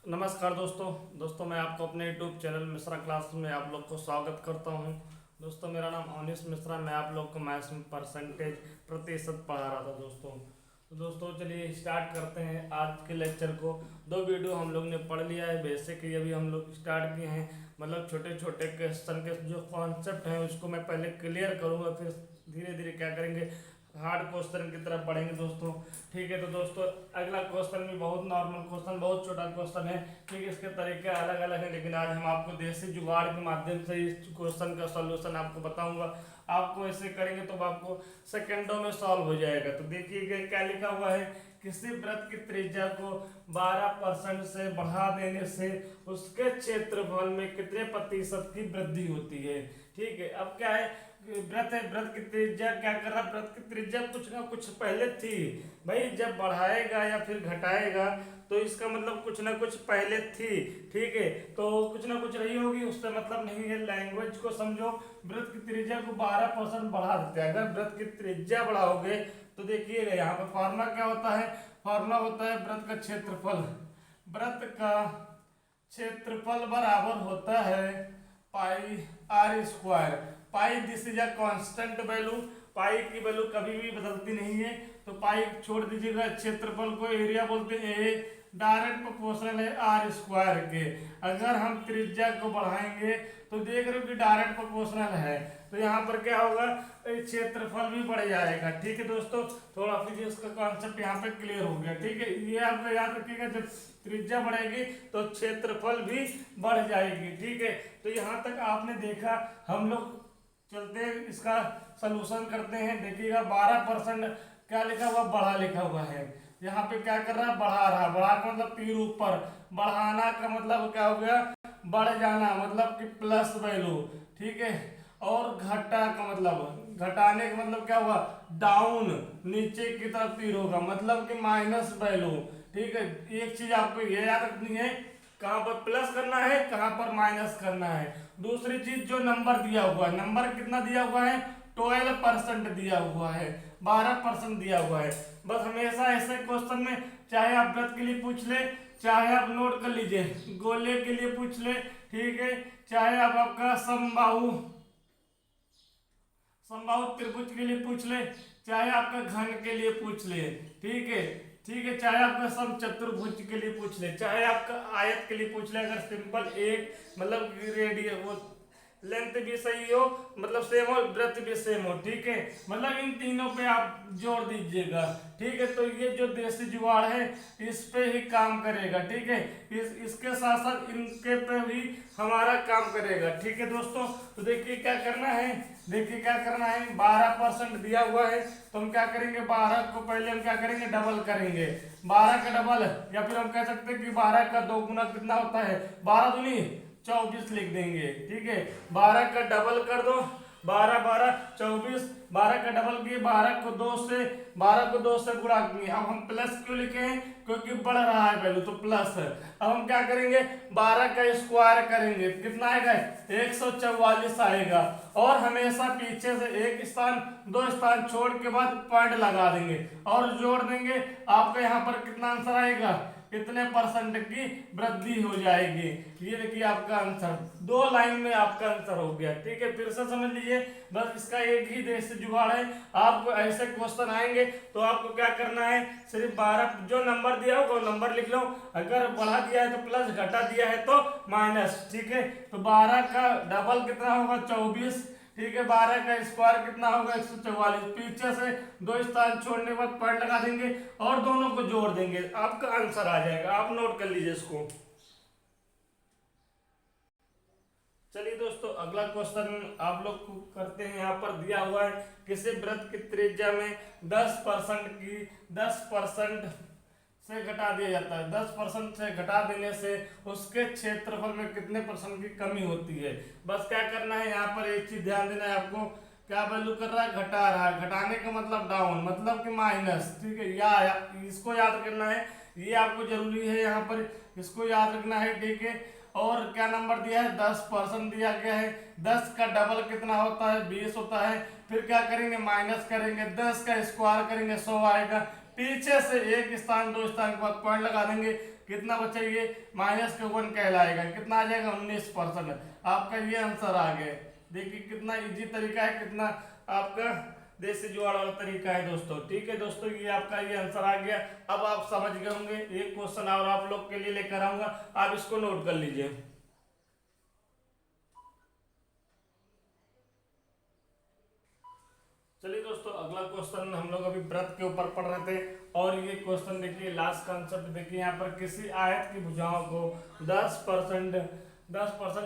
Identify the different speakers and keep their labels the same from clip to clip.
Speaker 1: नमस्कार दोस्तों मैं आपको अपने यूट्यूब चैनल मिश्रा क्लास में आप लोग को स्वागत करता हूं। दोस्तों मेरा नाम अवनीश मिश्रा। मैं आप लोग को मैथ्स में परसेंटेज प्रतिशत पढ़ा रहा था दोस्तों। तो दोस्तों चलिए स्टार्ट करते हैं आज के लेक्चर को। दो वीडियो हम लोग ने पढ़ लिया है, बेसिक ये भी हम लोग स्टार्ट किए हैं। मतलब छोटे छोटे क्वेश्चन के जो कॉन्सेप्ट हैं उसको मैं पहले क्लियर करूँगा, फिर धीरे धीरे क्या करेंगे हार्ड क्वेश्चन की तरफ बढ़ेंगे दोस्तों। ठीक है, तो दोस्तों अगला क्वेश्चन भी बहुत नॉर्मल क्वेश्चन, बहुत छोटा क्वेश्चन है। ठीक है, इसके तरीके अलग अलग हैं, लेकिन आज हम आपको देसी जुगाड़ के माध्यम से इस क्वेश्चन का सॉल्यूशन आपको बताऊंगा। आपको ऐसे करेंगे तो आपको सेकंडों में सॉल्व हो जाएगा। तो देखिए क्या लिखा हुआ है, किसी वृत्त की त्रिज्या को 12% से बढ़ा देने से उसके क्षेत्रफल में कितने प्रतिशत की वृद्धि होती है। ठीक है, अब क्या है, वृत्त है, वृत्त की त्रिज्या क्या कर रहा है, वृत्त की त्रिज्या कुछ ना कुछ पहले थी भाई। जब बढ़ाएगा या फिर घटाएगा तो इसका मतलब कुछ ना कुछ पहले थी। ठीक है, तो कुछ ना कुछ रही होगी, उससे मतलब नहीं है। लैंग्वेज को समझो। वृत्त की त्रिज्या को 12% बढ़ा देते हैं। अगर वृत्त की त्रिज्या बढ़ाओगे तो देखिएगा यहाँ पर फॉर्मूला क्या होता है। फॉर्मूला होता है वृत्त का क्षेत्रफल। वृत्त का क्षेत्रफल बराबर होता है pi r square. Pi this is a constant value. Pi की वैल्यू कभी भी बदलती नहीं है, तो पाई छोड़ दीजिएगा। क्षेत्रफल को एरिया बोलते हैं। ए डायरेक्ट प्रोपोर्शनल है आर स्क्वायर के। अगर हम त्रिज्या को बढ़ाएंगे तो देख रहे हो कि डायरेक्ट प्रोपोर्शनल है, तो यहाँ पर क्या होगा, क्षेत्रफल भी बढ़ जाएगा। ठीक है दोस्तों, थोड़ा फिजिक्स का कॉन्सेप्ट यहाँ पे क्लियर हो गया। ठीक है, ये आपको याद रखिएगा, जब त्रिज्या बढ़ेगी तो क्षेत्रफल भी बढ़ जाएगी। ठीक है, तो यहाँ तक आपने देखा। हम लोग चलते हैं, इसका सलूशन करते हैं। देखिएगा 12% क्या लिखा हुआ, बढ़ा लिखा हुआ है। यहाँ पे क्या कर रहा है, बढ़ा रहा। बढ़ा का मतलब तीर ऊपर, बढ़ाना का मतलब क्या हो गया, बढ़ जाना, मतलब कि प्लस वैल्यू। ठीक है, और घटा का मतलब, घटाने का मतलब क्या हुआ, डाउन, नीचे की तरफ तीर होगा, मतलब कि माइनस वैल्यू। ठीक है, एक चीज आपको ये याद रखनी है, कहां पर प्लस करना है, कहां पर माइनस करना है। दूसरी चीज, जो नंबर दिया हुआ है, नंबर कितना दिया हुआ है, 12% दिया हुआ है, 12% दिया हुआ है। बस हमेशा ऐसे क्वेश्चन में, चाहे आप वृत्त के लिए पूछ ले, चाहे आप नोट कर लीजिए गोले के लिए पूछ ले, ठीक है, चाहे आप आपका समबाहु समबाहु त्रिभुज के लिए पूछ ले, चाहे आपका घन के लिए पूछ ले। ठीक है, ठीक है, चाहे आपका समचतुर्भुज के लिए पूछ ले, चाहे आपका आयत के लिए पूछ ले। अगर सिंपल एक मतलब रेडियस वो लेंथ भी सही हो, मतलब सेम हो, वृत्त भी सेम हो। ठीक है, मतलब इन तीनों पे आप जोड़ दीजिएगा। ठीक है, तो ये जो देसी जुगाड़ है इस पे ही काम करेगा। ठीक है, इसके साथ साथ इनके पे भी हमारा काम करेगा। ठीक है दोस्तों, तो देखिए क्या करना है, देखिए क्या करना है, 12% दिया हुआ है, तो हम क्या करेंगे, 12 को पहले हम क्या करेंगे, डबल करेंगे। 12 का डबल, या फिर हम कह सकते हैं कि 12 का 2 गुना कितना होता है, 12 दूनी 24 लिख देंगे। ठीक है, 12 का डबल कर दो, 12 12 24, 12 का डबल किए, 12 को 2 से गुणा किए। अब हम प्लस क्यों लिखे हैं, क्योंकि बढ़ रहा है वैल्यू, तो प्लस है। अब हम क्या करेंगे, 12 का स्क्वायर करेंगे, कितना आएगा, 144 आएगा। और हमेशा पीछे से एक स्थान, दो स्थान छोड़ के बाद पॉइंट लगा देंगे और जोड़ देंगे। आपका यहाँ पर कितना आंसर आएगा, कितने परसेंट की वृद्धि हो जाएगी। ये देखिए आपका आंसर, 2 लाइन में आपका आंसर हो गया। ठीक है, फिर से समझ लीजिए, बस इसका एक ही देश से जुगाड़ है। आपको ऐसे क्वेश्चन आएंगे तो आपको क्या करना है, सिर्फ 12 जो नंबर दिया होगा वो नंबर लिख लो। अगर बढ़ा दिया है तो प्लस, घटा दिया है तो माइनस। ठीक है, तो 12 का डबल कितना होगा, 24। ठीक है, 12 का स्क्वायर कितना होगा, 144। पीछे से 2 स्थान छोड़ने के बाद पॉइंट लगा देंगे और दोनों को जोड़ देंगे, आपका आंसर आ जाएगा। आप नोट कर लीजिए इसको। चलिए दोस्तों, अगला क्वेश्चन आप लोग को करते हैं। यहाँ पर दिया हुआ है, किसी वृत्त की त्रिज्या में 10% से घटा दिया जाता है। 10% से घटा देने से उसके क्षेत्रफल में कितने परसेंट की कमी होती है। बस क्या करना है, यहाँ पर एक चीज ध्यान देना है आपको, क्या वैल्यू कर रहा है, घटा रहा है। घटाने का मतलब डाउन, मतलब कि माइनस। ठीक है, या इसको याद करना है, ये आपको जरूरी है, यहाँ पर इसको याद रखना है। ठीक है, और क्या नंबर दिया है, 10% दिया गया है। 10 का डबल कितना होता है, 20 होता है। फिर क्या करेंगे, माइनस करेंगे, 10 का स्क्वायर करेंगे, 100 आएगा। पीछे से एक स्थान 2 स्थान के बाद पॉइंट लगा देंगे, कितना बचा ये -1 कहलाएगा, कितना आ जाएगा 19%। आपका ये आंसर आ गया। देखिए कितना इजी तरीका है, कितना आपका देसी जुगाड़ वाला तरीका है दोस्तों। ठीक है दोस्तों, ये आपका ये आंसर आ गया। अब आप समझ गए होंगे। एक क्वेश्चन और आप लोग के लिए लेकर आऊंगा, आप इसको नोट कर लीजिए। चलिए दोस्तों, अगला क्वेश्चन हम लोग अभी व्रत के ऊपर पढ़ रहे थे, और ये क्वेश्चन देखिए लास्ट कॉन्सेप्ट देखिए। यहाँ पर किसी आयत की भुजाओं को 10%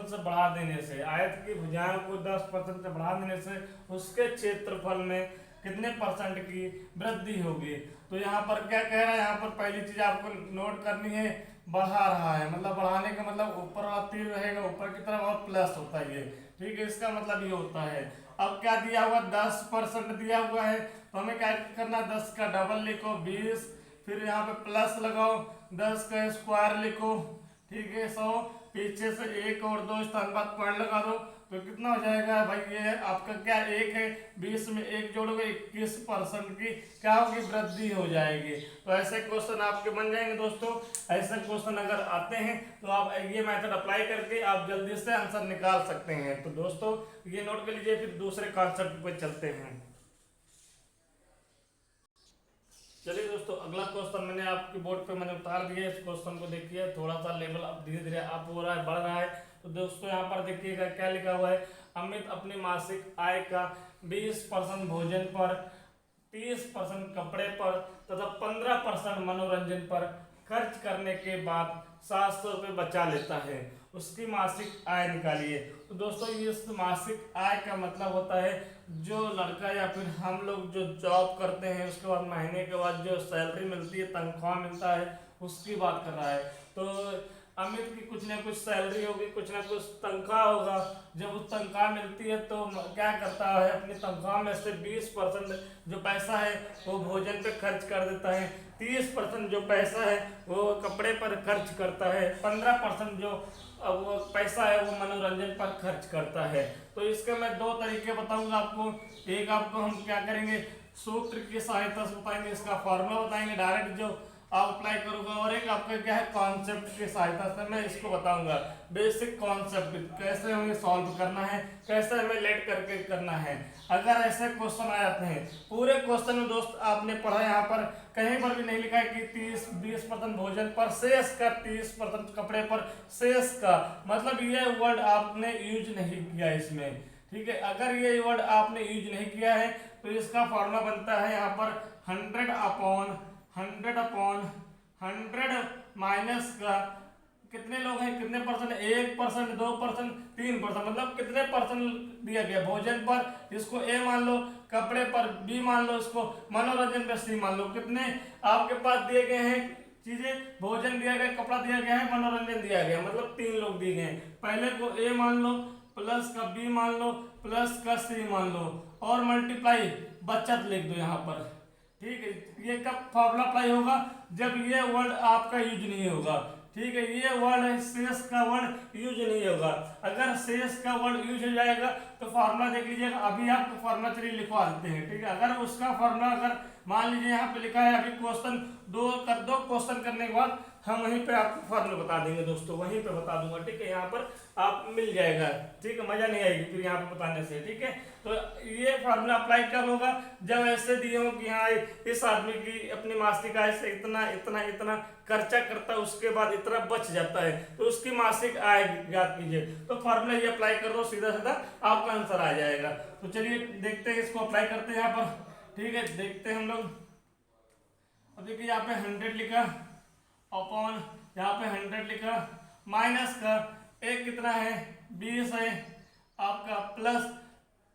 Speaker 1: से बढ़ा देने से, आयत की भुजाओं को 10% से बढ़ा देने से उसके क्षेत्रफल में कितने परसेंट की वृद्धि होगी। तो यहाँ पर क्या कह रहा है, यहाँ पर पहली चीज आपको नोट करनी है, बढ़ा रहा है, मतलब बढ़ाने का मतलब ऊपर वाला तीर रहेगा ऊपर की तरफ और प्लस होता है ये। ठीक है, इसका मतलब ये होता है। अब क्या दिया हुआ 10% दिया हुआ है, तो हमें क्या करना, 10 का डबल लिखो 20, फिर यहाँ पे प्लस लगाओ, 10 का स्क्वायर लिखो, ठीक है 100, पीछे से 1 और 2 स्थान बाद पॉइंट लगा दो, तो कितना हो जाएगा भाई, ये आपका क्या 1 है, 20 में 1 जोड़ोगे 21% की क्या होगी, वृद्धि हो जाएगी। तो ऐसे क्वेश्चन आपके बन जाएंगे दोस्तों। ऐसे क्वेश्चन अगर आते हैं तो आप ये मेथड अप्लाई करके आप जल्दी से आंसर निकाल सकते हैं। तो दोस्तों ये नोट कर लीजिए, फिर दूसरे कॉन्सेप्ट पे चलते हैं। चलिए दोस्तों, अगला क्वेश्चन मैंने आपके बोर्ड पे मैंने उतार दिया। इस क्वेश्चन को देखिए, थोड़ा सा लेवल अब धीरे धीरे अप हो रहा है, बढ़ रहा है। तो दोस्तों यहाँ पर देखिएगा क्या लिखा हुआ है, अमित अपनी मासिक आय का 20% भोजन पर, 30% कपड़े पर तथा 15% मनोरंजन पर खर्च करने के बाद 700 रुपये बचा लेता है। उसकी मासिक आय निकालिए। तो दोस्तों ये मासिक आय का मतलब होता है जो लड़का या फिर हम लोग जो जॉब करते हैं उसके बाद महीने के बाद जो सैलरी मिलती है, तनख्वाह मिलता है, उसकी बात कर रहा है। तो अमित की कुछ ना कुछ सैलरी होगी, कुछ ना कुछ तनख्वाह होगा। जब उस तनख्वाह मिलती है तो क्या करता है, अपनी तनख्वाह में से 20% जो पैसा है वो भोजन पे खर्च कर देता है, 30% जो पैसा है वो कपड़े पर खर्च करता है, 15% जो वो पैसा है वो मनोरंजन पर खर्च करता है। तो इसके मैं 2 तरीके बताऊंगा आपको। एक आपको हम क्या करेंगे, सूत्र की सहायता से बताएंगे, इसका फॉर्मूला बताएंगे डायरेक्ट जो आप अप्लाई करूंगा, और एक आपका क्या है कॉन्सेप्ट की सहायता से मैं इसको बताऊंगा। बेसिक कॉन्सेप्ट कैसे हमें सॉल्व करना है, कैसे हमें लेट करके करना है। अगर ऐसे क्वेश्चन आ जाते हैं, पूरे क्वेश्चन में दोस्त आपने पढ़ा, यहाँ पर कहीं पर भी नहीं लिखा है कि 20% भोजन पर शेष का, 30% कपड़े पर शेष का, मतलब ये वर्ड आपने यूज नहीं किया इसमें। ठीक है, अगर ये वर्ड आपने यूज नहीं किया है तो इसका फॉर्मूला बनता है यहाँ पर 100/100 माइनस का, कितने लोग हैं, कितने परसेंट, 1%, 2%, 3%, मतलब कितने परसेंट दिया गया भोजन पर, इसको ए मान लो, कपड़े पर बी मान लो, इसको मनोरंजन पर सी मान लो। कितने आपके पास दिए गए हैं चीजें, भोजन दिया गया, कपड़ा दिया गया है, मनोरंजन दिया गया, मतलब 3 लोग दिए गए हैं। पहले को ए मान लो, प्लस का बी मान लो, प्लस का सी मान लो, और मल्टीप्लाई बचत लिख दो यहाँ पर। ठीक है, ये कब फॉर्मूला अप्लाई होगा, जब ये वर्ड आपका यूज नहीं होगा। ठीक है, ये वर्ड है शेष का वर्ड यूज नहीं होगा। अगर शेष का वर्ड यूज हो जाएगा तो फॉर्मूला देख लीजिएगा, अभी आपको फॉर्मूला 3 लिखवा देते हैं। ठीक है, अगर उसका फॉर्मूला अगर मान लीजिए यहाँ पे लिखा है, अभी क्वेश्चन 2 क्वेश्चन करने के बाद हम वहीं पे आपको फॉर्मूला बता देंगे दोस्तों, वहीं पे बता दूंगा। ठीक है, यहाँ पर आप मिल जाएगा। ठीक है, मजा नहीं आएगी फिर यहाँ पे बताने से। ठीक है, तो ये फार्मूला अप्लाई कब होगा, जब ऐसे दिए हो कि हाँ इस आदमी की अपनी मासिक आय से इतना इतना इतना खर्चा करता है, उसके बाद इतना बच जाता है, तो उसकी मासिक आय ज्ञात कीजिए। तो फार्मूला ये अप्लाई कर दो, सीधा सीधा आपका आंसर आ जाएगा। तो चलिए देखते हैं, इसको अप्लाई करते हैं यहाँ पर। ठीक है, देखते हैं हम लोग। अब देखिए यहाँ पे 100 लिखा अपॉन, यहाँ पे 100 लिखा, माइनस का एक कितना है 20 है आपका, प्लस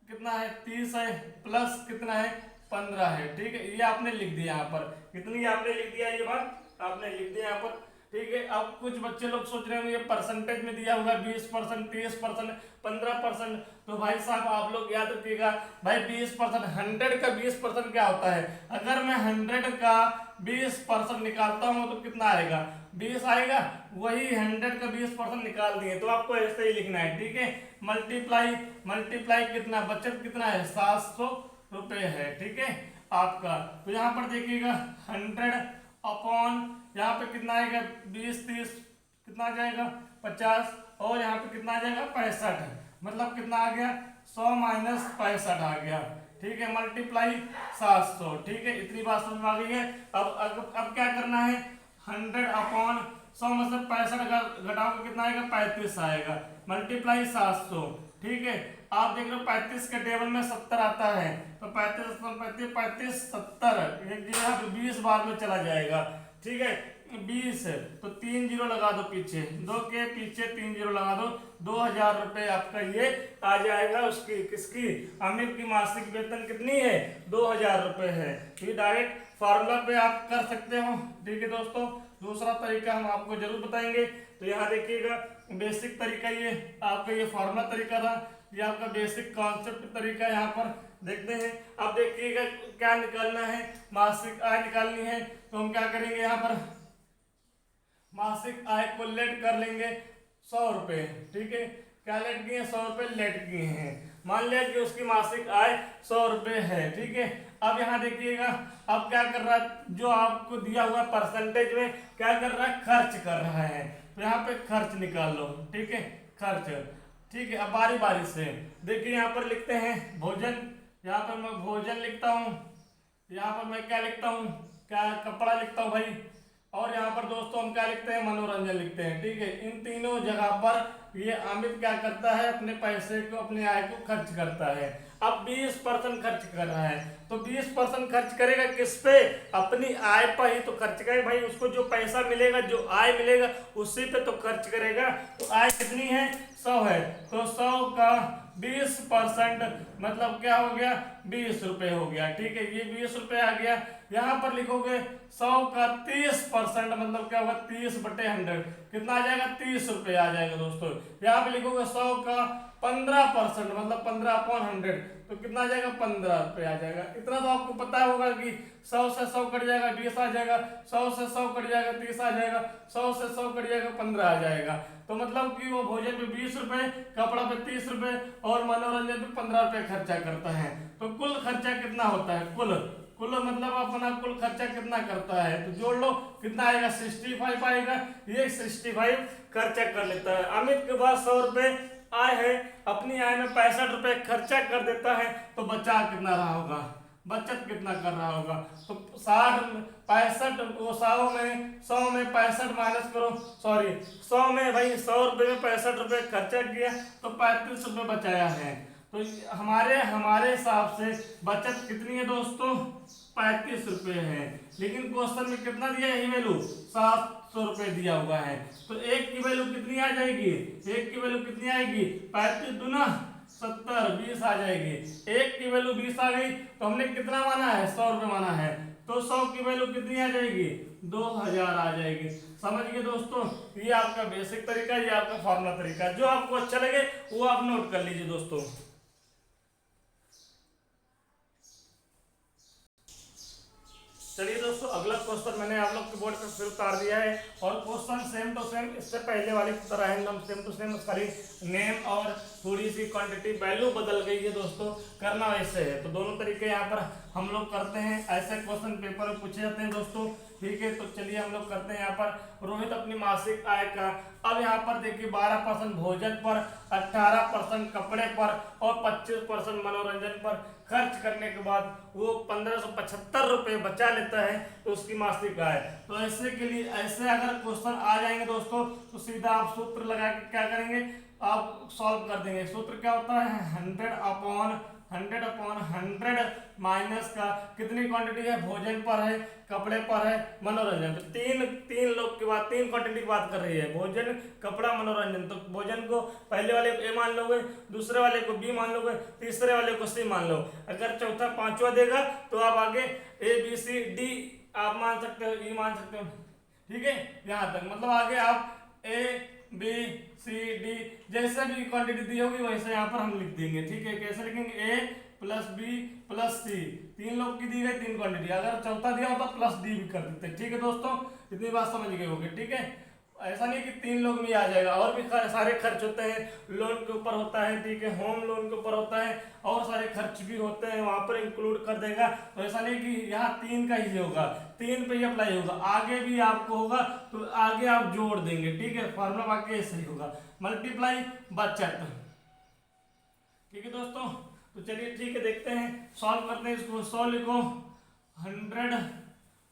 Speaker 1: कितना है 30 है, प्लस कितना है 15 है। ठीक है, ये आपने लिख दिया यहाँ पर, कितनी आपने लिख दिया, ये बात आपने लिख दिया यहाँ पर। ठीक है, अब कुछ बच्चे लोग सोच रहे होंगे परसेंटेज में दिया होगा 20%, 30%, 15%। तो भाई साहब आप लोग याद रखिएगा, भाई 20%, 100 का 20% क्या होता है, अगर मैं 100 का 20% निकालता हूँ तो कितना आएगा, 20 आएगा। वही 100 का 20% निकाल दिए, तो आपको ऐसे ही लिखना है। ठीक है, मल्टीप्लाई, मल्टीप्लाई कितना, बचत कितना है 700 रुपये है। ठीक है, आपका। तो यहाँ पर देखिएगा 100 अपॉन यहाँ पे कितना आएगा 20 30 कितना आ जाएगा 50 और यहाँ पे कितना आ जाएगा 65, मतलब कितना आ गया 100 माइनस 65 आ गया। ठीक है, मल्टीप्लाई 700। ठीक है, इतनी बात समझ में आ गई है। अब क्या करना है 100 अपॉन 100 में से 65 घटाओगे कितना आएगा 35 आएगा, मल्टीप्लाई 700। ठीक है, आप देख रहे हो 35 के टेबल में 70 आता है, तो 35 35 70 एक जगह पे 20 बार में चला जाएगा। ठीक है, 20 तो 3 जीरो लगा दो पीछे, 2 के पीछे 3 जीरो लगा दो, 2000 रुपए आपका ये आ जाएगा। उसकी किसकी आमिर की मासिक वेतन कितनी है 2000 रुपए है। ये डायरेक्ट फार्मूला पे आप कर सकते हो। ठीक है दोस्तों, दूसरा तरीका हम आपको जरूर बताएंगे। तो यहाँ देखिएगा बेसिक तरीका ये आपका ये फार्मूला तरीका था, ये आपका बेसिक कॉन्सेप्ट तरीका यहाँ पर देखते हैं। अब देखिएगा क्या निकालना है, मासिक आय निकालनी है। तो हम क्या करेंगे यहाँ पर मासिक आय को लेट कर लेंगे 100 रुपए। ठीक है, क्या लेट किए 100 रुपए लेट किए हैं। मान लिया कि उसकी मासिक आय 100 रुपए है। ठीक है, अब यहाँ देखिएगा अब क्या कर रहा है, जो आपको दिया हुआ परसेंटेज में क्या कर रहा है खर्च कर रहा है। तो यहाँ पे खर्च निकाल लो। ठीक है, खर्च। ठीक है, अब बारी बारी से देखिए यहाँ पर लिखते हैं भोजन, यहाँ पर मैं भोजन लिखता हूँ, यहाँ पर मैं क्या लिखता हूँ क्या कपड़ा लिखता हूँ भाई, और यहाँ पर दोस्तों हम क्या लिखते हैं मनोरंजन लिखते हैं। ठीक है, इन तीनों जगह पर ये अमित क्या करता है अपने पैसे को अपने आय को खर्च करता है। अब 20% खर्च कर रहा है, तो 20% खर्च करेगा किस पे अपनी आय पर ही तो खर्च करे भाई। उसको जो पैसा मिलेगा जो आय मिलेगा उसी पे तो खर्च करेगा। तो आय कितनी है 100 है, तो 100 का 20% मतलब क्या हो गया 20 रुपए हो गया। ठीक है, ये 20 रुपए आ गया। यहाँ पर लिखोगे 100 का 30% मतलब क्या होगा 30/100 कितना आ जाएगा 30 रुपए आ जाएगा दोस्तों। यहाँ पे लिखोगे 100 का 15% मतलब 15/100 तो कितना आ जाएगा 15 रुपए आ जाएगा। इतना तो आपको पता होगा कि 100 से 100 कट जाएगा 20 आ जाएगा, 100 से 100 कट जाएगा 30 आ जाएगा, 100 से 100 कट जाएगा 15 आ जाएगा। तो मतलब कि वो भोजन पे 20 रुपए, कपड़ा पे 30 रुपए और मनोरंजन पे 15 रुपए खर्चा करता है। तो कुल खर्चा कितना होता है, कुल मतलब अपना कुल खर्चा कितना करता है, तो जोड़ लो कितना आएगा 65 आएगा। ये 65 खर्चा कर लेता है। अमित के पास 100 रुपए आय है, अपनी आय में 65 रुपए खर्चा कर देता है, तो बचा कितना रहा होगा, बचत कितना कर रहा होगा। तो 60 65 वो 100 में 65 माइनस करो, सॉरी 100 में भाई 100 रुपए में 65 रुपए खर्चा किया तो 35 रुपए बचाया है। तो हमारे हिसाब से बचत कितनी है दोस्तों 35 रुपए है। लेकिन क्वेश्चन में कितना दिया है वैल्यू 700 रुपए दिया हुआ है। तो एक की वैल्यू कितनी आ जाएगी, एक की वैल्यू कितनी आएगी 35 दूना 70 20 आ जाएगी। एक की वैल्यू 20 आ गई, तो हमने कितना माना है 100 रुपए माना है, तो 100 की वैल्यू कितनी आ जाएगी 2000 आ जाएगी। समझ गए दोस्तों, ये आपका बेसिक तरीका, ये आपका फॉर्मूला तरीका। जो आपको अच्छा लगे वो आप नोट कर लीजिए दोस्तों। चलिए दोस्तों, अगला क्वेश्चन मैंने आप लोग के बोर्ड पर फिर उतार दिया है, और क्वेश्चन सेम टू सेम इससे पहले वाले की तरह है, एकदम सेम टू सेम, खाली नेम और थोड़ी सी क्वांटिटी वैल्यू बदल गई है दोस्तों। करना वैसे है, तो दोनों तरीके यहाँ पर हम लोग करते हैं। ऐसे क्वेश्चन पेपर में पूछे जाते हैं दोस्तों। ठीक है, तो चलिए हम लोग करते हैं यहाँ पर रोहित अपनी मासिक आय का। अब यहाँ पर देखिए 12% भोजन पर, 18% कपड़े पर और 25% मनोरंजन पर खर्च करने के बाद वो 1575 रुपए बचा लेता है, तो उसकी मासिक आय। तो ऐसे के लिए ऐसे अगर क्वेश्चन आ जाएंगे दोस्तों, तो सीधा आप सूत्र लगा के क्या करेंगे आप सॉल्व कर देंगे। सूत्र क्या होता है 100/100 माइनस का कितनी क्वांटिटी है भोजन पर है, कपड़े पर है, मनोरंजन। तो तीन लोग की बात, तीन क्वांटिटी की बात कर रही है, भोजन कपड़ा मनोरंजन। तो भोजन को पहले वाले को ए मान लोगे, दूसरे वाले को बी मान लोगे, तीसरे वाले को सी मान लो। अगर चौथा पांचवा देगा तो आप आगे ए बी सी डी आप मान सकते हो, ई मान सकते हो। ठीक है, यहाँ तक मतलब आगे आप ए बी सी डी जैसे भी क्वांटिटी दी होगी वैसे यहाँ पर हम लिख देंगे। ठीक है, कैसे लिखेंगे ए प्लस बी प्लस सी, तीन लोग की दी गई तीन क्वांटिटी, अगर चौथा दिया होता प्लस डी भी कर देते। ठीक है दोस्तों, इतनी बात समझ गए होगे। ठीक है, ऐसा नहीं कि 3 लोग में ही आ जाएगा, और भी सारे खर्च होते हैं, लोन के ऊपर होता है, ठीक है, होम लोन के ऊपर होता है, और सारे खर्च भी होते हैं, वहां पर इंक्लूड कर देगा। तो ऐसा नहीं कि यहाँ 3 का ही होगा, 3 पे ही अप्लाई होगा, आगे भी आपको होगा तो आगे आप जोड़ देंगे, ठीक है, फॉर्मूला बाकी ऐसे ही होगा, मल्टीप्लाई बचत। ठीक है दोस्तों, तो चलिए ठीक है, देखते हैं, सॉल्व करते हैं इसको। 100 लिखो, 100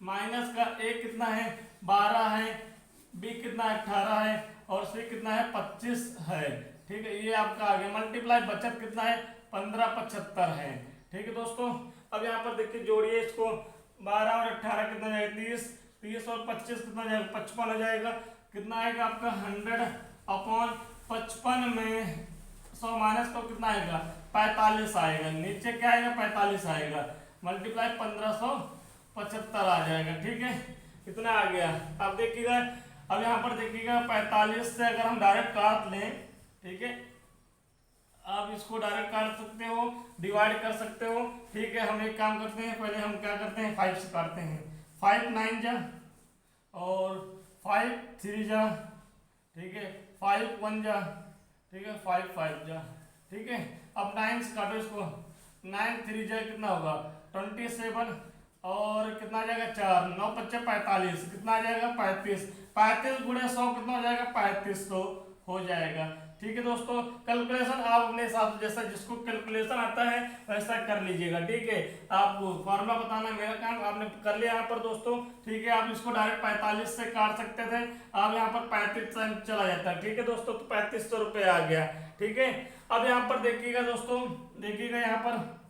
Speaker 1: माइनस का ए कितना है 12 है, बी कितना है 18 है, और सी कितना है 25 है। ठीक है, ये आपका आ गया। मल्टीप्लाई बचत कितना है 1575 है। ठीक है दोस्तों, अब यहाँ पर देखिए जोड़िए इसको, 12 और 18 कितना जाएगा 30, 30 और 25 कितना जाएगा 55 हो जाएगा। कितना आएगा आपका 100/55 में 100 माइनस तो कितना आएगा 45 आएगा, नीचे क्या आएगा 45 आएगा, मल्टीप्लाई 1575 आ जाएगा। ठीक है, कितना आ गया अब देखिएगा। अब यहाँ पर देखिएगा 45 से अगर हम डायरेक्ट काट लें, ठीक है, आप इसको डायरेक्ट काट सकते हो, डिवाइड कर सकते हो। ठीक है, हम एक काम करते हैं, पहले हम क्या करते हैं 5 से काटते हैं, 5 9 जा और 5 3 जा, ठीक है, 5 1 जा, ठीक है, 5 5 जा। ठीक है, अब 9 से काटो इसको, 9 3 जा कितना होगा 27 और कितना आ जाएगा 4, 9 5 45, कितना आ जाएगा 35, 35 गुणे 100 कितना हो जाएगा 3500 हो जाएगा। ठीक है दोस्तों, कैलकुलेशन आप अपने हिसाब से जैसा जिसको कैलकुलेशन आता है वैसा कर लीजिएगा। ठीक है, आपको फॉर्मूला बताना मेरा काम, आपने कर लिया यहाँ पर दोस्तों। ठीक है, आप इसको डायरेक्ट 45 से काट सकते थे, आप यहाँ पर 35 से चला जाता है। ठीक है दोस्तों, तो 3500 रुपये आ गया। ठीक है, अब यहाँ पर देखिएगा दोस्तों, देखिएगा यहाँ पर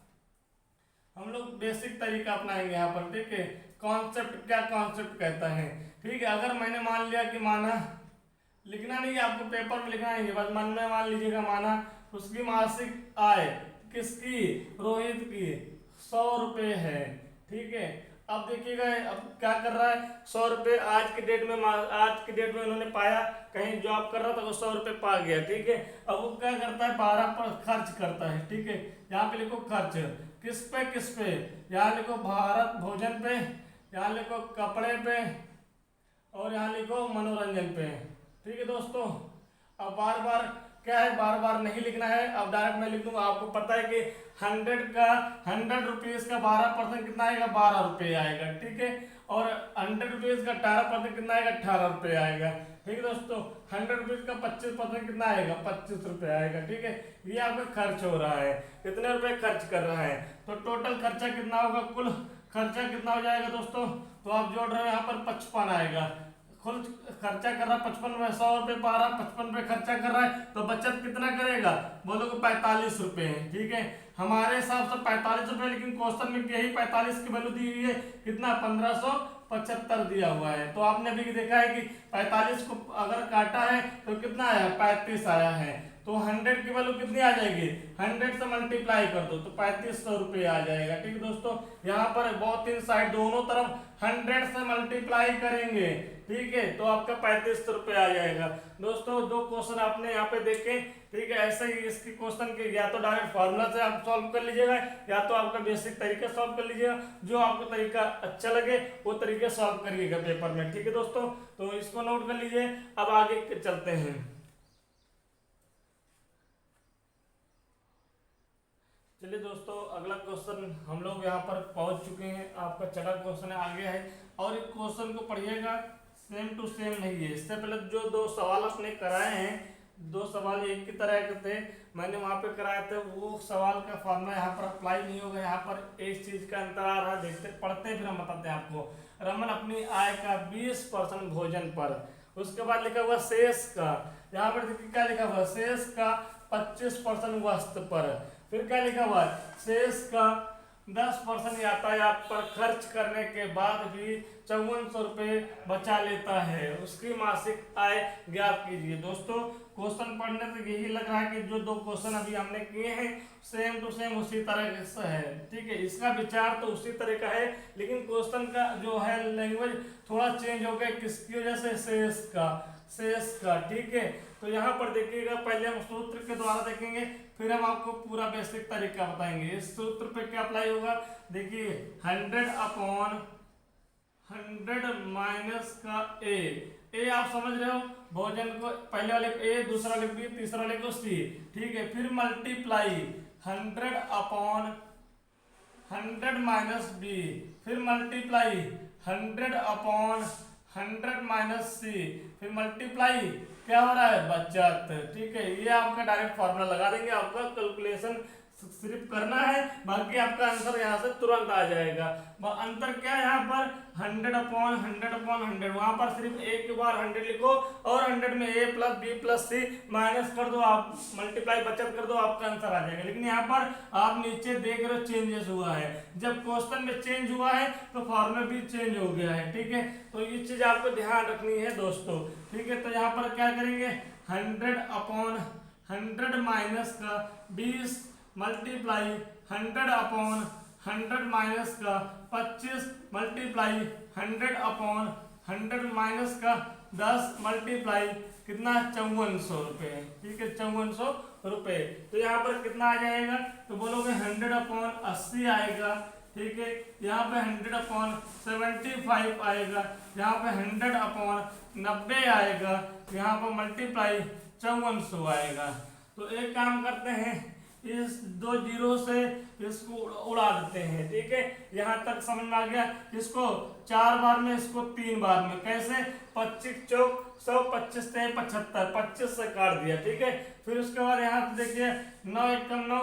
Speaker 1: हम लोग बेसिक तरीका अपनाएंगे यहाँ पर। ठीक है, कॉन्सेप्ट क्या कॉन्सेप्ट कहता है। ठीक है, अगर मैंने मान लिया कि माना, लिखना नहीं है आपको, पेपर में लिखना नहीं है, बस मन में मान लीजिएगा, माना उसकी मासिक आय किसकी, रोहित की 100 रुपये है। ठीक है, अब देखिएगा अब क्या कर रहा है 100 रुपये आज के डेट में, आज के डेट में उन्होंने पाया, कहीं जॉब कर रहा था वो 100 रुपये पा गया। ठीक है, अब वो क्या करता है 12 पर खर्च करता है। ठीक है, यहाँ पे लिखो खर्च किस पे, यहाँ लिखो भारत भोजन पे, यहाँ लिखो कपड़े पे, और यहाँ लिखो मनोरंजन पे। ठीक है दोस्तों, अब बार बार क्या है, बार बार नहीं लिखना है, अब डायरेक्ट मैं लिख दूंगा। आपको पता है कि 100 रुपीज का 12% कितना आएगा 12 रुपये आएगा। ठीक है, और 100 रुपीज का 18% कितना आएगा 18 रुपये आएगा। ठीक है दोस्तों, 100 रुपीज का 25% कितना आएगा 25 रुपये आएगा। ठीक है, ये आपका खर्च हो रहा है, कितने रुपए खर्च कर रहा है, तो टोटल खर्चा कितना होगा, कुल खर्चा कितना हो जाएगा दोस्तों, तो आप जोड़ रहे हो यहाँ पर 55 आएगा। कुल खर्चा कर रहा है 55 में 100 रुपये पा रहा, 55 रुपये खर्चा कर रहा है, तो बचत कितना करेगा, बोलोगे 45 रुपये है। ठीक है, हमारे हिसाब से 45 रुपये, लेकिन क्वेश्चन में यही 45 की वैल्यू दी हुई है, कितना 1575 दिया हुआ है। तो आपने अभी देखा है कि 45 को अगर काटा है तो कितना आया 35 आया है, तो 100 की वैल्यू कितनी आ जाएगी, 100 से मल्टीप्लाई कर दो तो 3500 रुपये आ जाएगा। ठीक है दोस्तों, यहाँ पर बहुत तीन साइड दोनों तरफ 100 से मल्टीप्लाई करेंगे। ठीक है, तो आपका 3500 रुपये आ जाएगा। दोस्तों, दो क्वेश्चन आपने यहाँ पे देखे। ठीक है, ऐसे ही इसके क्वेश्चन के या तो डायरेक्ट फार्मूला से आप सॉल्व कर लीजिएगा, या तो आपका बेसिक तरीका सॉल्व कर लीजिएगा, जो आपको तरीका अच्छा लगे वो तरीके सॉल्व करिएगा पेपर में। ठीक है दोस्तों, तो इसको नोट कर लीजिए। अब आगे चलते हैं। चलिए दोस्तों, अगला क्वेश्चन हम लोग यहाँ पर पहुंच चुके हैं, आपका चला क्वेश्चन आगे है, और इस क्वेश्चन को पढ़िएगा, सेम टू सेम नहीं है। इससे पहले जो 2 सवाल अपने कराए हैं, 2 सवाल एक की तरह के थे, मैंने वहाँ पे कराए थे, वो सवाल का फॉर्मूला यहाँ पर अप्लाई नहीं होगा। यहाँ पर इस चीज़ का अंतर आ रहा है, देखते पढ़ते हैं फिर हम बताते हैं आपको। रमन अपनी आय का 20% भोजन पर, उसके बाद लिखा हुआ शेष का, यहाँ पर देखिए क्या लिखा हुआ, शेष का 25% वस्त्र पर, फिर क्या लिखा हुआ है, शेष का 10% यातायात पर खर्च करने के बाद भी 5400 रुपये बचा लेता है, उसकी मासिक आय ज्ञात कीजिए। दोस्तों, क्वेश्चन पढ़ने से यही लग रहा है कि जो 2 क्वेश्चन अभी हमने किए हैं सेम टू सेम उसी तरह से है। ठीक है, इसका विचार तो उसी तरह का है, लेकिन क्वेश्चन का जो है लैंग्वेज थोड़ा चेंज हो गया, किसकी वजह से, शेष का। ठीक है, तो यहाँ पर देखिएगा, पहले हम सूत्र के द्वारा देखेंगे, फिर हम आपको पूरा बेसिक तरीका बताएंगे। इस सूत्र पे क्या अप्लाई होगा, देखिए 100/100 माइनस का ए ए आप समझ रहे हो, भोजन को पहले वाले को ए, दूसरा वाले को बी, तीसरा वाले को सी, ठीक है। फिर मल्टीप्लाई 100 अपॉन 100 माइनस बी, फिर मल्टीप्लाई 100 अपॉन 100 माइनस सी, फिर मल्टीप्लाई क्या हो रहा है, बचत, ठीक है। ये आपका डायरेक्ट फॉर्मूला लगा देंगे, आपका कैलकुलेशन सिर्फ करना है, बाकी आपका आंसर यहाँ से तुरंत आ जाएगा। अंतर क्या है यहाँ पर, 100 अपॉन 100 अपॉन 100, वहां पर सिर्फ एक बार 100 लिखो और 100 में a plus B plus C minus कर दो, आप मल्टीप्लाई बचत कर दो, आपका आंसर आ जाएगा। लेकिन यहाँ पर आप नीचे देख रहे हो चेंजेस हुआ है, जब क्वेश्चन में चेंज हुआ है तो फॉर्मूला भी चेंज हो गया है, ठीक है। तो ये चीज आपको ध्यान रखनी है दोस्तों, ठीक है। तो यहाँ पर क्या करेंगे, 100 अपॉन 100 माइनस का 20 मल्टीप्लाई 100 अपॉन 100 माइनस का 25 मल्टीप्लाई 100 अपॉन 100 माइनस का 10 मल्टीप्लाई कितना, 5400 रुपये, ठीक है, 5400 रुपये। तो यहाँ पर कितना आ जाएगा, तो बोलोगे 100 अपॉन 80 आएगा, ठीक है। यहाँ पे 100 अपॉन 75 आएगा, यहाँ पे 100 अपॉन 90 आएगा, यहाँ पर मल्टीप्लाई 5400 आएगा। तो एक काम करते हैं, इस 2 जीरो से इसको उड़ा देते हैं, ठीक है। यहाँ तक समझ में आ गया। इसको 4 बार में, इसको 3 बार में, कैसे, 25 चौक 100, 25 से 75, 25 से काट दिया, ठीक है। फिर उसके बाद यहाँ पे देखिए 9 एकम 9,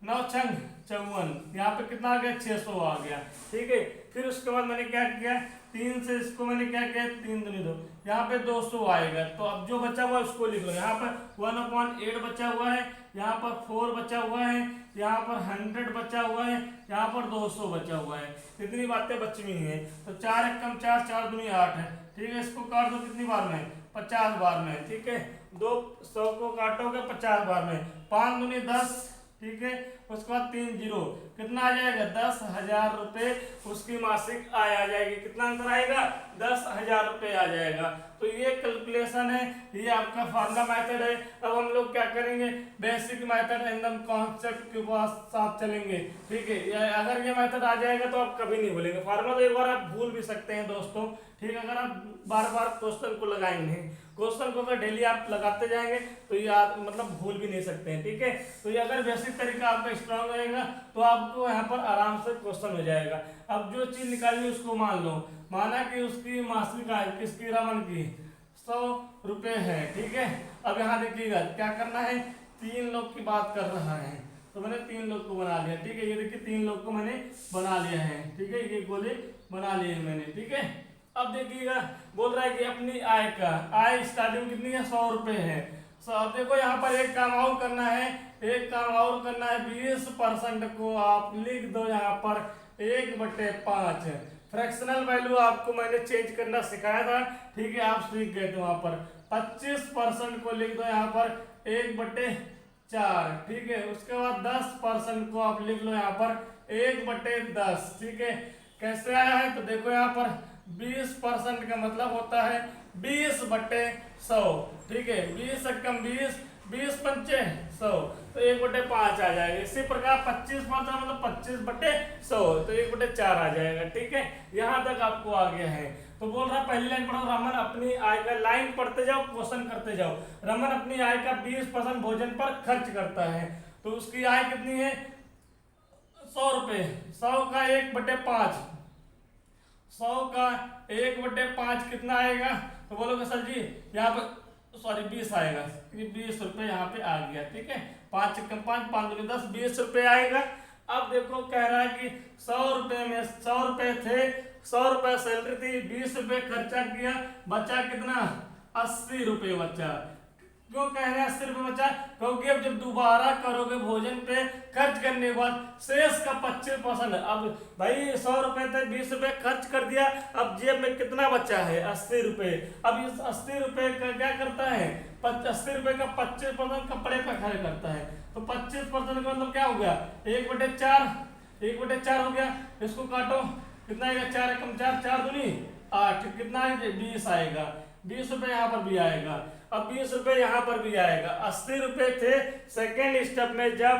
Speaker 1: 9 छंग 54, यहाँ पे कितना आ गया, 600 आ गया, ठीक है। फिर उसके बाद मैंने क्या किया, 3 से इसको मैंने क्या किया, 3 दूनी 2, यहाँ पे 200 आएगा। तो अब जो बचा हुआ है उसको लिख लो, यहाँ पर 1/8 बचा हुआ है, यहाँ पर 4 बचा हुआ है, यहाँ पर 100 बचा हुआ है, यहाँ पर 200 बचा हुआ है। कितनी बातें बची हुई हैं, तो 4 एकम 4, 4 दूनी 8 है, ठीक है। इसको काट दो कितनी बार में, 50 बार में, ठीक है। 200 को काटोगे 50 बार में, 5 दूनी 10, ठीक है। उसके बाद 3 जीरो, कितना आ जाएगा, 10,000 रुपये उसकी मासिक आय आ जाएगी। कितना आंसर आएगा, 10,000 रुपये आ जाएगा। तो ये कैलकुलेशन है, ये आपका फार्मूला मेथड है। अब हम लोग क्या करेंगे, बेसिक मेथड एकदम कॉन्सेप्ट के साथ चलेंगे, ठीक है। अगर ये मेथड आ जाएगा तो आप कभी नहीं भूलेंगे फार्मूला, तो एक बार आप भूल भी सकते हैं दोस्तों, ठीक है। अगर आप बार बार क्वेश्चन को लगाएंगे, क्वेश्चन को अगर डेली आप लगाते जाएंगे तो ये आप मतलब भूल भी नहीं सकते हैं, ठीक है। तो ये अगर बेसिक तरीका आपका स्ट्रांग रहेगा तो आपको यहाँ पर आराम से क्वेश्चन हो जाएगा। अब जो चीज निकालनी उसको मान लो, माना कि उसकी मासिक आय किसकी, रमन की 100 रुपये है, ठीक है। अब यहाँ देखिएगा क्या करना है, 3 लोग की बात कर रहा है, तो मैंने 3 लोग को बना लिया, ठीक है। ये देखिए 3 लोग को मैंने बना लिया है, ठीक है, ये गोले बना लिए मैंने, ठीक है। अब देखिएगा बोल रहा है कि अपनी आय का, आय स्टार्टिंग कितनी है, 100 रुपये है। अब देखो यहाँ पर एक काम और करना है, एक काम और करना है, 20% को आप लिख दो यहाँ पर 1/5। फ्रैक्शनल वैल्यू आपको मैंने चेंज करना सिखाया था, ठीक है, आप सीख गए थे वहां पर। 25% को लिख दो यहाँ पर 1/4, ठीक है। उसके बाद 10% को आप लिख लो यहाँ पर 1/10, ठीक है। कैसे आया है, तो देखो यहाँ पर 20% का मतलब होता है 20/100, ठीक है। 20 एकम 20, 20 पंचे 100, तो 1/5 आ जाएगा। इसी प्रकार 25% मतलब 25/100, तो 1/4 आ जाएगा, ठीक है। यहाँ तक आपको आ गया है। तो बोल रहा पहली लाइन पढ़ो, रमन अपनी आय का, लाइन पढ़ते जाओ क्वेश्चन करते जाओ। रमन अपनी आय का 20% भोजन पर खर्च करता है, तो उसकी आय कितनी है, 100 रुपये। 100 का 1/5, 100 का 1/5 कितना आएगा, तो बोलोगे सर जी यहाँ पर सॉरी 20 आएगा, 20 रुपये यहाँ पे आ गया, ठीक है। 5 एकम 5, 5 दूनी 10, 20 रुपये आएगा। अब देखो कह रहा है कि 100 रुपये में 100 रुपये थे, 100 रुपये सैलरी थी, 20 रुपये खर्चा किया, बचा कितना, 80 रुपये बचा। क्यों कह रहे हैं 80 रुपये बचा, क्योंकि अब जब दोबारा करोगे भोजन पे खर्च करने के बाद शेष का 25%, अब भाई 100 रुपये थे, 20 रुपये खर्च कर दिया, अब जेब में कितना बचा है, 80 रुपये। अब इस 80 रुपये का क्या करता है, 80 रुपये का 25% कपड़े पे खर्च करता है, तो 25% का मतलब क्या हो गया, 1/4, 1/4 हो गया। इसको काटो, कितना आएगा, 4 एकम 4, 4 दूनी 8, कितना है, 20 आएगा। 20 रुपये यहाँ पर भी आएगा, अब 20 रुपये यहाँ पर भी आएगा। 80 रुपये थे सेकेंड स्टेप में, जब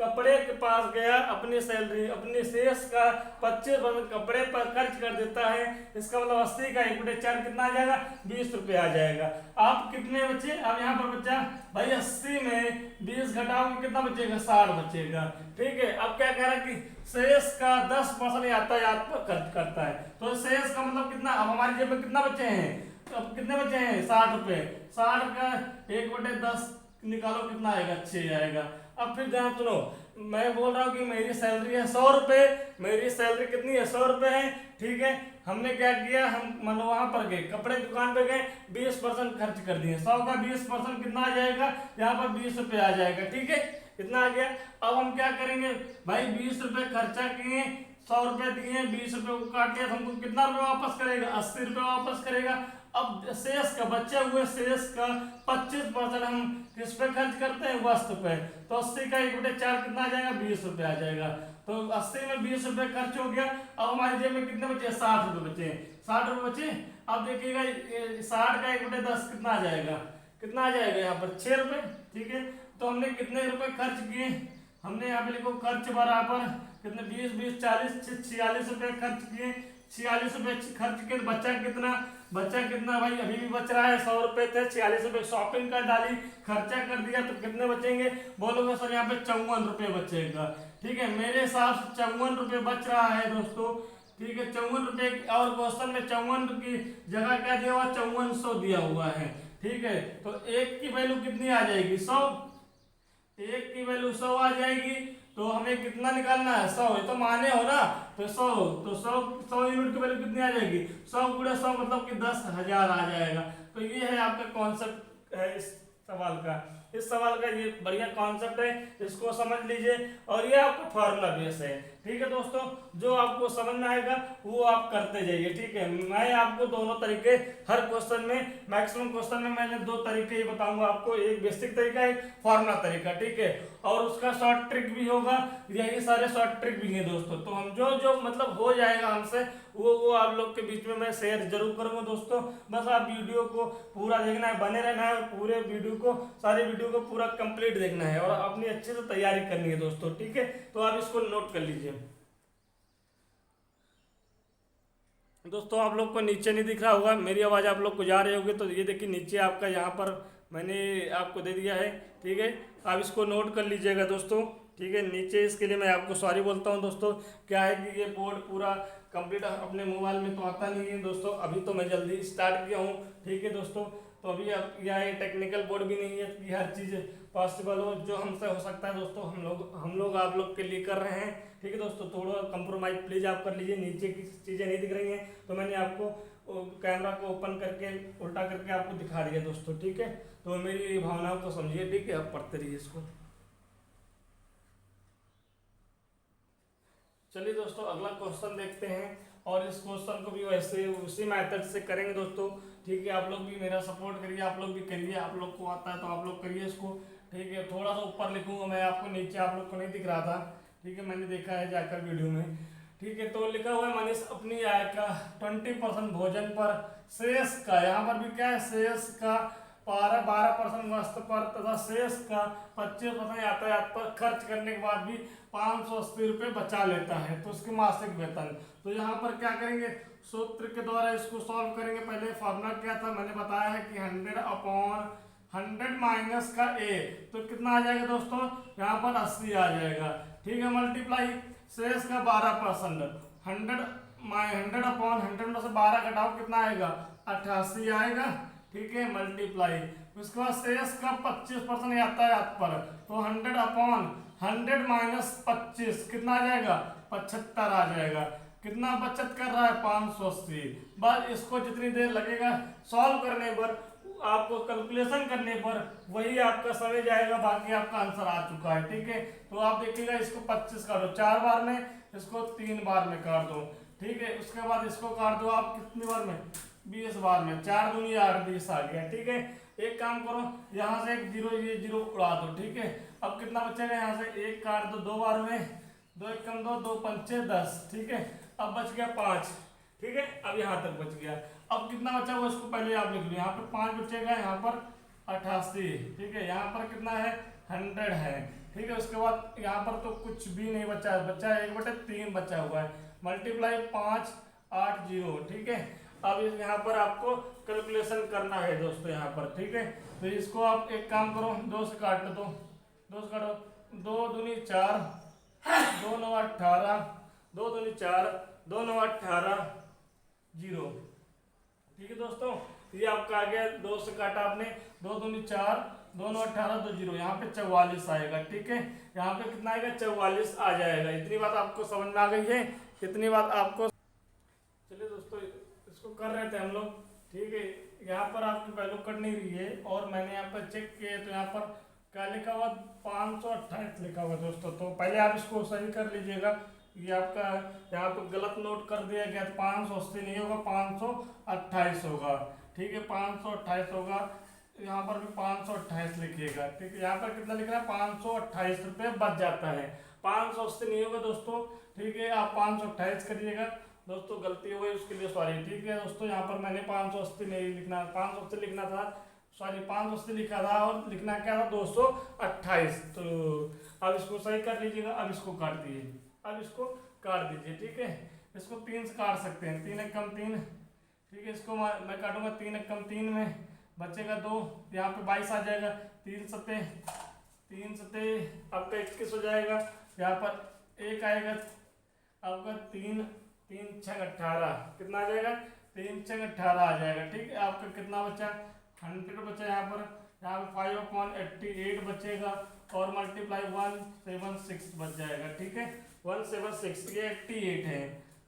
Speaker 1: कपड़े के पास गया, अपनी सैलरी अपनी शेष का 25% कपड़े पर खर्च कर देता है, इसका मतलब 80 का 1/4 कितना आ जाएगा, 20 रुपये आ जाएगा। आप कितने बचे, अब यहाँ पर बचा भाई 80 में 20 घटाओगे कितना बचेगा, 60 बचेगा। ठीक है, अब क्या कह रहा है कि शेष का 10% यातायात पर खर्च करता है, तो शेष का मतलब कितना, अब हमारी जेब में कितना बचे हैं, अब कितने बचे हैं, 60 रुपए, 60 का 1/10 निकालो कितना आएगा, 6 आएगा। अब फिर ध्यान सुनो, मैं बोल रहा हूँ कि मेरी सैलरी है 100 रुपए, मेरी सैलरी कितनी है, 100 रुपए है। ठीक है, हमने क्या किया, हम मतलब वहां पर गए, कपड़े की दुकान पे गए, 20% खर्च कर दिए, 100 का 20% कितना आ जाएगा, यहाँ पर 20 रुपए आ जाएगा। ठीक है, इतना आ गया। अब हम क्या करेंगे भाई, 20 रुपए खर्चा किए, 100 रुपए दिए, 20 रुपए को काट लिया, तो हमको कितना रुपए वापस करेगा, 80 रुपए वापस करेगा। अब शेष का बचे हुए शेष का 25% हम किस पे खर्च करते हैं, वस्तु पे, तो 80 का 1/4 कितना आ जाएगा, 20 रुपए आ जाएगा। तो 80 में 20 रुपए खर्च हो गया। अब हमारी जेब में कितने बचे, 60 रुपए बचे, 60 रुपए बचे। अब देखिएगा 60 का 1/10 कितना आ जाएगा, कितना आ जाएगा यहाँ पर 6 रुपए। ठीक है, तो हमने कितने रुपए खर्च किए, हमने यहाँ पे लिखो खर्च बराबर कितने, 20 20 40 46 रुपए खर्च किए, 46 रुपए खर्च किए, बचा कितना, बचा कितना भाई, अभी भी बच रहा है, 100 रुपए थे, 46 रुपए शॉपिंग कर डाली, खर्चा कर दिया, तो कितने बचेंगे, बोलोगे सर यहाँ पे 54 रुपए बचेगा। ठीक है, मेरे हिसाब से 54 रुपए बच रहा है दोस्तों। ठीक है, 54 रुपए, और क्वेश्चन में 54 की जगह क्या दिया हुआ, 5400 दिया हुआ है। ठीक है, तो एक की वैल्यू कितनी आ जाएगी, 100, एक की वैल्यू 100 आ जाएगी, तो हमें कितना निकालना है, 100, ये तो माने हो ना, तो 100, तो 100 यूनिट की वैल्यू कितनी आ जाएगी, 100 गुणे 100 मतलब कि 10,000 आ जाएगा। तो ये है आपका कॉन्सेप्ट है इस सवाल का, इस सवाल का ये बढ़िया कॉन्सेप्ट है, इसको समझ लीजिए, और ये आपको फॉर्मूला बेस है। ठीक है दोस्तों, जो आपको समझ में आएगा वो आप करते जाइए। ठीक है, मैं आपको दोनों तरीके, हर क्वेश्चन में, मैक्सिमम क्वेश्चन में मैंने 2 तरीके ही बताऊंगा आपको, एक बेसिक तरीका, एक फॉर्मूला तरीका। ठीक है, और उसका शॉर्ट ट्रिक भी होगा, यही सारे शॉर्ट ट्रिक भी हैं दोस्तों। तो हम जो जो मतलब हो जाएगा हमसे, वो आप लोग के बीच में मैं शेयर जरूर करूंगा दोस्तों। बस आप वीडियो को पूरा देखना है, बने रहना है, पूरे वीडियो को, सारे वीडियो को पूरा कंप्लीट देखना है, और अपनी अच्छे से तैयारी करनी है दोस्तों। ठीक है, तो आप इसको नोट कर लीजिए दोस्तों। आप लोग को नीचे नहीं दिख रहा होगा, मेरी आवाज़ आप लोग को जा रही होगी, तो ये देखिए नीचे आपका यहाँ पर मैंने आपको दे दिया है। ठीक है, आप इसको नोट कर लीजिएगा दोस्तों। ठीक है, नीचे इसके लिए मैं आपको सॉरी बोलता हूँ दोस्तों। क्या है कि ये बोर्ड पूरा कंप्लीट अपने मोबाइल में तो आता नहीं है दोस्तों, अभी तो मैं जल्दी स्टार्ट किया हूँ। ठीक है दोस्तों, तो अभी अब यहाँ टेक्निकल बोर्ड भी नहीं है कि हर चीज़ पॉसिबल हो, जो हमसे हो सकता है दोस्तों हम लोग आप लोग के लिए कर रहे हैं। ठीक है दोस्तों, थोड़ा कंप्रोमाइज़ प्लीज़ आप कर लीजिए। नीचे की चीज़ें नहीं दिख रही हैं, तो मैंने आपको कैमरा को ओपन करके उल्टा करके आपको दिखा दिया दोस्तों। ठीक है, तो मेरी भावनाओं को समझिए। ठीक है, आप पढ़ते रहिए इसको। चलिए दोस्तों, अगला क्वेश्चन देखते हैं, और इस क्वेश्चन को भी वैसे उसी मेथड से करेंगे दोस्तों। ठीक है, आप लोग भी मेरा सपोर्ट करिए, आप लोग भी करिए, आप लोग को आता है तो आप लोग करिए इसको। ठीक है, थोड़ा सा ऊपर लिखूंगा मैं, आपको नीचे आप लोग को नहीं दिख रहा था। ठीक है, मैंने देखा है जाकर वीडियो में। ठीक है, तो लिखा हुआ है मनीष अपनी आय का 20% भोजन पर, शेष का, यहाँ पर भी क्या है, शेष का 12% वस्तु पर तथा शेष का 25% यातायात पर खर्च करने के बाद भी 580 रुपये बचा लेता है, तो उसके मासिक वेतन। तो यहाँ पर क्या करेंगे, सूत्र के द्वारा इसको सॉल्व करेंगे। पहले फॉर्मूला क्या था, मैंने बताया है कि 100/100 माइनस का a, तो कितना आ जाएगा दोस्तों, यहाँ पर 80 आ जाएगा। ठीक है, मल्टीप्लाई शेष का 12%, 100/100 में से 12 घटाओ कितना आएगा, 88 आएगा। ठीक है, मल्टीप्लाई, उसके बाद शेष का 25% यातायात पर, तो 100/100 माइनस 25 कितना आ जाएगा, 75 आ जाएगा। कितना बचत कर रहा है, 580। बस इसको जितनी देर लगेगा सॉल्व करने पर, आपको कैलकुलेशन करने पर, वही आपका समय जाएगा, बाकी आपका आंसर आ चुका है। ठीक है, तो आप देखिएगा, इसको 25 काट दो 4 बार में, इसको 3 बार में काट दो। ठीक है, उसके बाद इसको काट दो आप कितनी बार में, 20 बार में, 4 दूनी 8, 20 आ गया। ठीक है, एक काम करो, यहाँ से एक जीरो, ये जीरो उड़ा दो। ठीक है, अब कितना बचेगा, यहाँ से 1 काट दो 2 बार में, 2 1 कम 2, 2 पंचे 10। ठीक है, अब बच गया 5। ठीक है, अब यहाँ तक बच गया। अब कितना बचा हुआ इसको पहले आप लिख लो, यहाँ पे 5 बचेगा, यहाँ पर 88, ठीक है। यहाँ पर कितना है 100 है, ठीक है। उसके बाद यहाँ पर तो कुछ भी नहीं बचा है, बचा 1/3 बचा हुआ है, मल्टीप्लाई 580, ठीक है। अब यहाँ पर आपको कैलकुलेशन करना है दोस्तों यहाँ पर, ठीक है। तो इसको आप एक काम करो, 2 से काट दो, 2 से काटो, 2 दूनी 4, 2 9 18, 2 दूनी 4, 2 9 18, 0, ठीक है दोस्तों। ये आपका आ गया, 2 से काटा आपने, 2 दूनी 4, 2 9 18, 2 0, यहाँ पे 44 आएगा, ठीक है। यहाँ पे कितना आएगा 44 आ जाएगा। इतनी बात आपको समझ में आ गई है, इतनी बात आपको। चलिए दोस्तों इसको कर रहे थे हम लोग, ठीक है। यहाँ पर आपकी वैल्यू कट नहीं रही है और मैंने यहाँ पर चेक किया तो यहाँ पर क्या लिखा हुआ 528 लिखा हुआ दोस्तों। तो पहले आप इसको सही कर लीजिएगा, ये आपका यहाँ पर गलत नोट कर दिया गया, 580 नहीं होगा 528 होगा, ठीक है। 528 होगा, यहाँ पर भी 528 लिखिएगा, ठीक है। यहाँ पर कितना लिख रहा है 528 रुपये बच जाता है, 580 नहीं होगा दोस्तों, ठीक है। आप 528 करिएगा दोस्तों, गलती हो गई उसके लिए सॉरी, ठीक है दोस्तों। यहाँ पर मैंने 580 नहीं लिखना, 580 लिखना था, सॉरी 580 लिखा था और लिखना क्या था 228। तो अब इसको सही कर लीजिएगा। अब इसको काट दीजिए, अब इसको काट दीजिए, ठीक है। इसको 3 से काट सकते हैं, 3 एकम 3, ठीक है। इसको मैं काटूंगा 3 एकम 3 में बचेगा 2, यहाँ पे 22 आ जाएगा, 3 सते आपका 21 हो जाएगा। यहाँ पर 1 आएगा आपका, 3 3 6 18, कितना आ जाएगा 3 6 18 आ जाएगा, ठीक है। आपका कितना बचा 100 बचा, यहाँ पर 5/88 बचेगा और मल्टीप्लाई 176 बच जाएगा, ठीक है। 176 ये 88 है,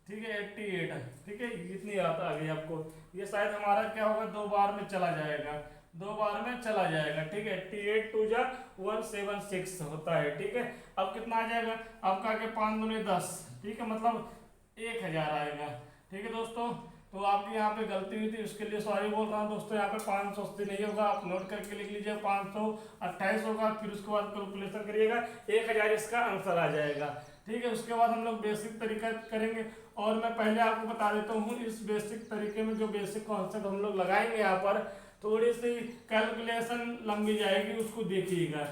Speaker 1: ठीक है, 88 है, ठीक है। इतनी बात आ गई आपको। ये शायद हमारा क्या होगा 2 बार में चला जाएगा, 2 बार में चला जाएगा, ठीक है। 88 2 जा 176 होता है, ठीक है। अब कितना आ जाएगा आपका आगे 5 दूनी 10, ठीक है, मतलब 1000 आएगा, ठीक है दोस्तों। तो आपकी यहाँ पे गलती हुई थी, उसके लिए सॉरी बोल रहा हूँ दोस्तों। यहाँ पे 580 नहीं होगा, आप नोट करके लिख लीजिए, 528 होगा, फिर उसके बाद कैलकुलेशन करिएगा, 1000 इसका आंसर आ जाएगा, ठीक है। उसके बाद हम लोग बेसिक तरीका करेंगे और मैं पहले आपको बता देता हूँ, इस बेसिक तरीके में जो बेसिक कॉन्सेप्ट हम लोग लगाएंगे यहाँ पर, थोड़ी सी कैलकुलेशन लंबी जाएगी, उसको देखिएगा,